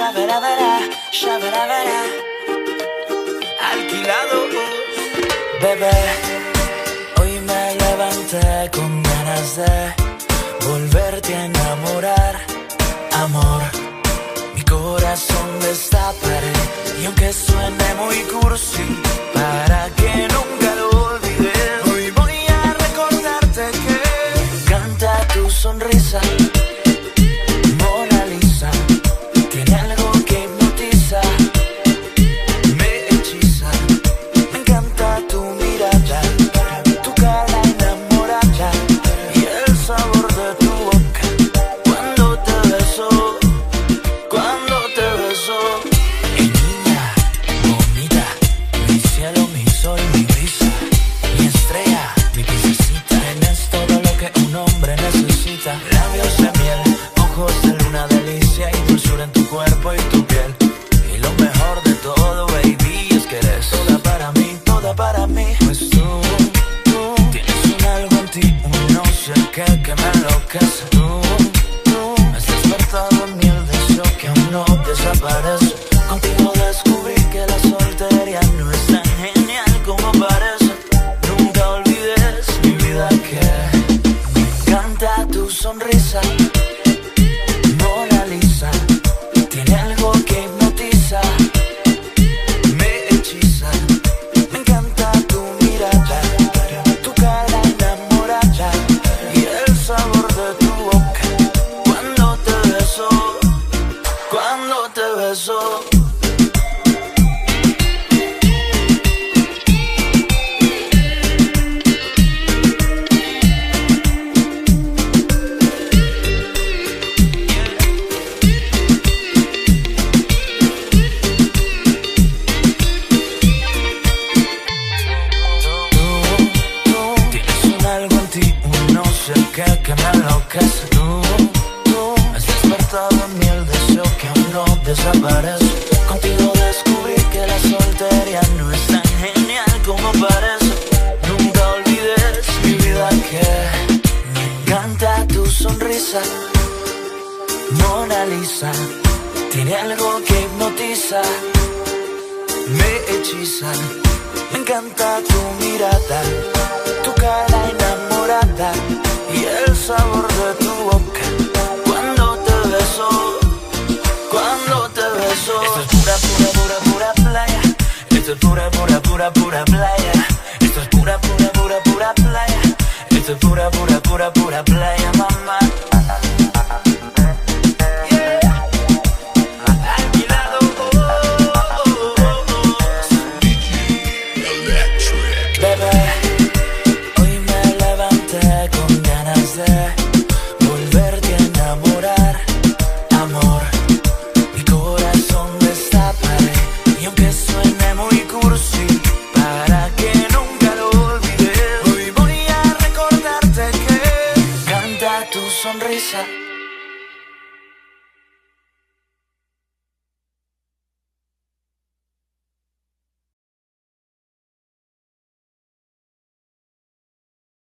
Shabarabara, alquilados. Bebé, hoy me levanté con ganas de volverte a enamorar. Amor, mi corazón destaparé, y aunque suene muy cursi, para que nunca lo olvides, hoy voy a recordarte que me encanta tu sonrisa. Mona Lisa, tiene algo que hipnotiza, me hechiza. Me encanta tu mirada, tu cara enamorada y el sabor de tu boca cuando te beso, cuando te beso. Hey niña, bonita, mi cielo, mi sol, mi brisa, mi estrella, mi princesita. Tienes todo lo que un hombre necesita. Labios de miel, ojos de luna, delicia y dulzura en tu cuerpo y tu piel. Y lo mejor de todo, baby, es que eres toda para mí, toda para mí. Pues tú tienes un algo en ti, un no sé qué que me enloquece. Tú has despertado en mí el deseo que aún no desaparece. Contigo descubrí que la soltería no es tan genial como parece. Nunca olvides, mi vida, que me encanta tu sonrisa. Mona Lisa, tiene algo que hipnotiza, me hechiza. Me encanta tu mirada, tu cara enamorada y el sabor de tu boca cuando te beso, cuando te beso. Que me enloquece. Tú has despertado en mí el deseo que aún no desaparece. Contigo descubrí que la soltería no es tan genial como parece. Nunca olvides, mi vida, que me encanta tu sonrisa. Mona Lisa, tiene algo que hipnotiza, me hechiza. Me encanta tu mirada, tu cara enamorada y el sabor de tu boca cuando te beso, cuando te beso. Esto es pura, pura, pura, pura playa. Esto es pura, pura, pura, pura playa. Esto es pura, pura, pura, pura playa. Esto es pura, pura, pura, pura playa, mamá. Volverte a enamorar, amor, mi corazón destaparé, y aunque